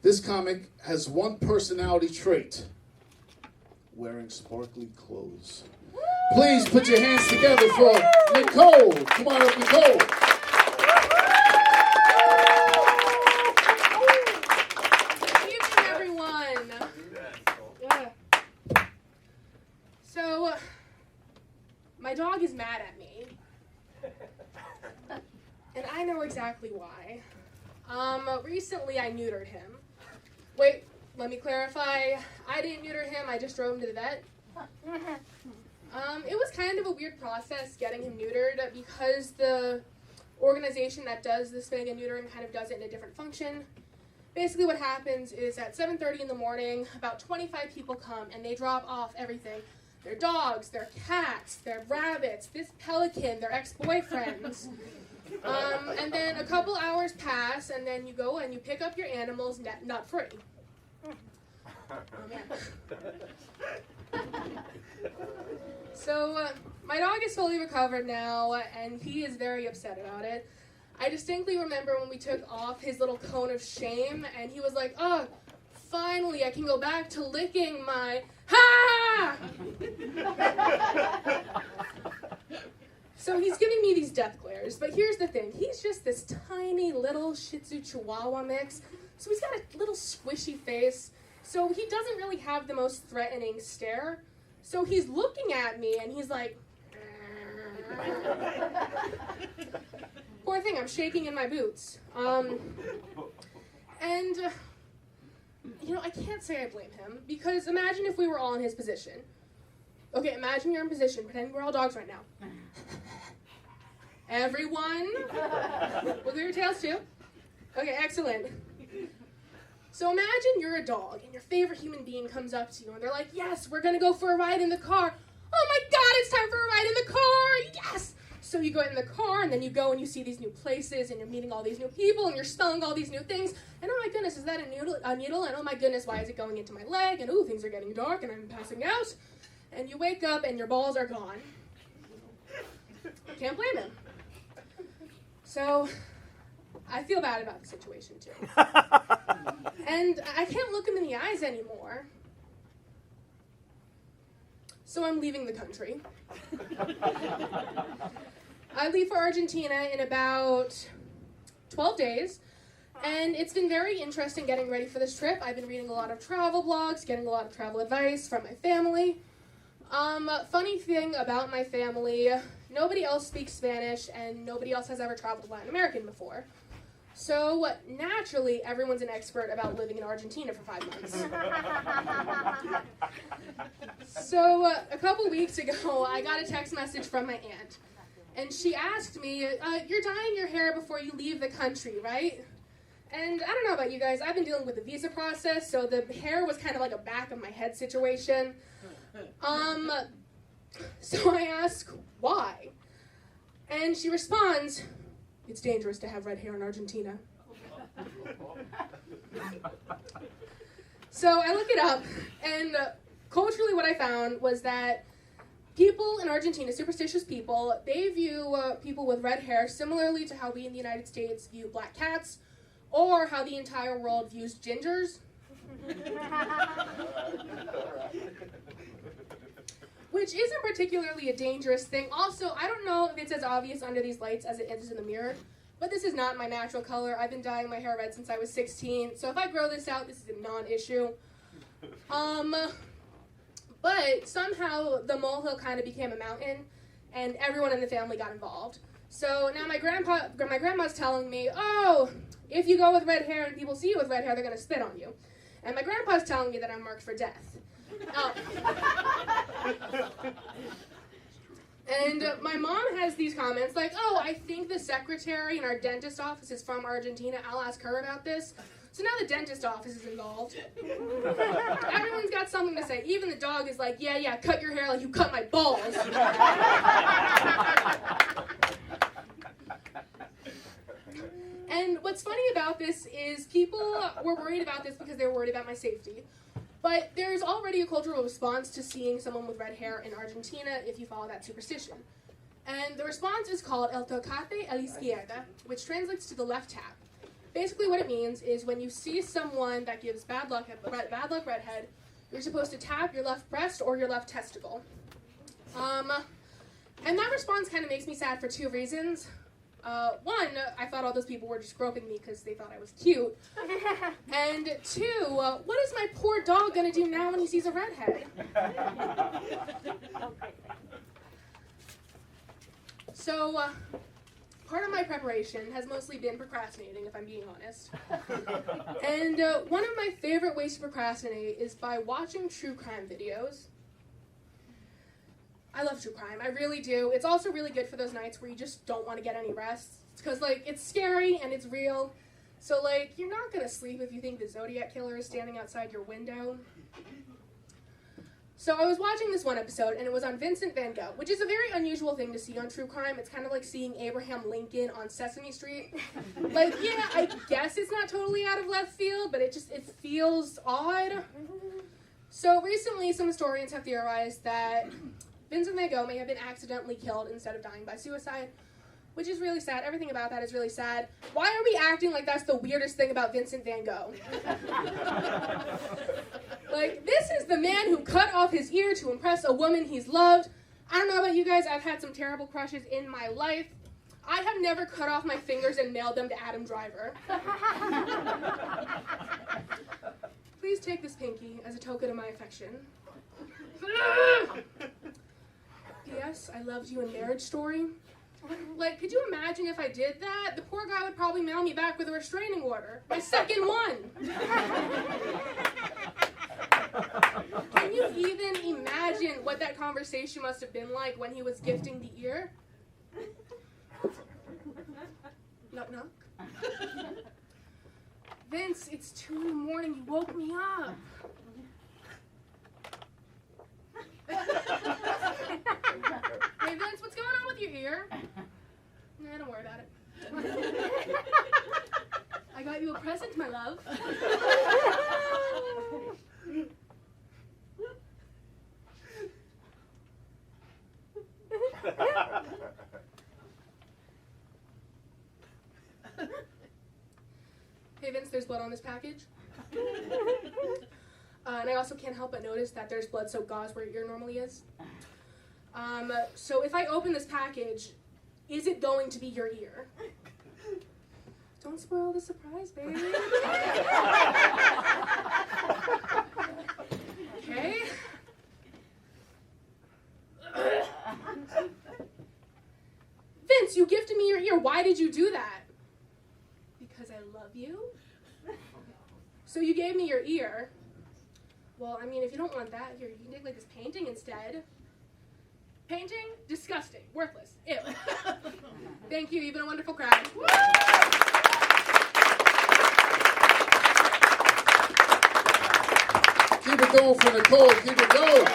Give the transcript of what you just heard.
This comic has one personality trait: wearing sparkly clothes. Please put your hands together for Nicole. Come on up, Nicole. Good evening, everyone. So, my dog is mad at me. And I know exactly why. Recently I neutered him. Wait, let me clarify. I didn't neuter him, I just drove him to the vet. It was kind of a weird process getting him neutered because the organization that does the spaying and neutering kind of does it in a different function. Basically what happens is at 7:30 in the morning, about 25 people come and they drop off everything. Their dogs, their cats, their rabbits, this pelican, their ex-boyfriends. And then a couple hours pass, and then you go and you pick up your animals nut-free. Oh, man. So, my dog is fully recovered now, and he is very upset about it. I distinctly remember when we took off his little cone of shame, and he was like, oh, finally I can go back to licking my... Ha! So he's giving me these death glares, but here's the thing. He's just this tiny little Shih Tzu Chihuahua mix, so he's got a little squishy face, so he doesn't really have the most threatening stare. So he's looking at me, and he's like... Poor thing, I'm shaking in my boots. I can't say I blame him, because imagine if we were all in his position. Okay, imagine you're in position. Pretend we're all dogs right now. Everyone, wiggle your tails too. Okay, excellent. So imagine you're a dog, and your favorite human being comes up to you, and they're like, yes, we're gonna go for a ride in the car. Oh my God, it's time for a ride in the car, yes! So you go in the car, and then you go and you see these new places, and you're meeting all these new people, and you're smelling all these new things, and oh my goodness, is that a needle? And oh my goodness, why is it going into my leg? And ooh, things are getting dark, and I'm passing out. And you wake up, and your balls are gone. Can't blame him. So, I feel bad about the situation, too. And I can't look him in the eyes anymore. So I'm leaving the country. I leave for Argentina in about 12 days, and it's been very interesting getting ready for this trip. I've been reading a lot of travel blogs, getting a lot of travel advice from my family. Funny thing about my family, nobody else speaks Spanish, and nobody else has ever traveled to Latin America before. So, naturally, everyone's an expert about living in Argentina for 5 months. So, a couple weeks ago, I got a text message from my aunt. And she asked me, you're dyeing your hair before you leave the country, right? And I don't know about you guys, I've been dealing with the visa process, so the hair was kind of like a back of my head situation. So I ask, why? And she responds, it's dangerous to have red hair in Argentina. So I look it up, and culturally what I found was that people in Argentina, superstitious people, they view people with red hair similarly to how we in the United States view black cats, or how the entire world views gingers. Which isn't particularly a dangerous thing. Also, I don't know if it's as obvious under these lights as it is in the mirror, but this is not my natural color. I've been dyeing my hair red since I was 16, so if I grow this out, this is a non-issue. But somehow the molehill kind of became a mountain, and everyone in the family got involved. So now my grandma's telling me, oh, if you go with red hair and people see you with red hair, they're going to spit on you. And my grandpa's telling me that I'm marked for death. And my mom has these comments like, oh, I think the secretary in our dentist office is from Argentina. I'll ask her about this. So now the dentist office is involved. Everyone's got something to say. Even the dog is like, yeah, cut your hair like you cut my balls. And what's funny about this is people were worried about this because they were worried about my safety. But there's already a cultural response to seeing someone with red hair in Argentina if you follow that superstition. And the response is called el tocate a la izquierda, which translates to the left tap. Basically what it means is when you see someone that gives bad luck redhead, you're supposed to tap your left breast or your left testicle. And that response kind of makes me sad for two reasons. One, I thought all those people were just groping me because they thought I was cute. And two, what is my poor dog going to do now when he sees a redhead? So, part of my preparation has mostly been procrastinating, if I'm being honest. And one of my favorite ways to procrastinate is by watching true crime videos. I love true crime. I really do. It's also really good for those nights where you just don't want to get any rest. Because, like, it's scary and it's real. So, like, you're not going to sleep if you think the Zodiac Killer is standing outside your window. So I was watching this one episode, and it was on Vincent van Gogh, which is a very unusual thing to see on true crime. It's kind of like seeing Abraham Lincoln on Sesame Street. Like, yeah, I guess it's not totally out of left field, but it feels odd. So recently, some historians have theorized that Vincent van Gogh may have been accidentally killed instead of dying by suicide, which is really sad. Everything about that is really sad. Why are we acting like that's the weirdest thing about Vincent van Gogh? Like, this is the man who cut off his ear to impress a woman he's loved. I don't know about you guys, I've had some terrible crushes in my life. I have never cut off my fingers and mailed them to Adam Driver. Please take this pinky as a token of my affection. P.S. I loved you in Marriage Story. Like, could you imagine if I did that? The poor guy would probably mail me back with a restraining order. My second one. Can you even imagine what that conversation must have been like when he was gifting the ear? Knock, knock. Vince, it's 2 a.m. You woke me up. Hey, Vince, what's going on with your ear? Nah, don't worry about it. I got you a present, my love. Hey, Vince, there's blood on this package. And I also can't help but notice that there's blood-soaked gauze where your ear normally is. So if I open this package, is it going to be your ear? Don't spoil the surprise, baby. Okay. Vince, you gifted me your ear. Why did you do that? Because I love you. So you gave me your ear. Well, I mean, if you don't want that, here, you can take, like, this painting instead. Painting? Disgusting. Worthless. Ew. Thank you. You've been a wonderful crowd. Keep it going for Nicole. Keep it going.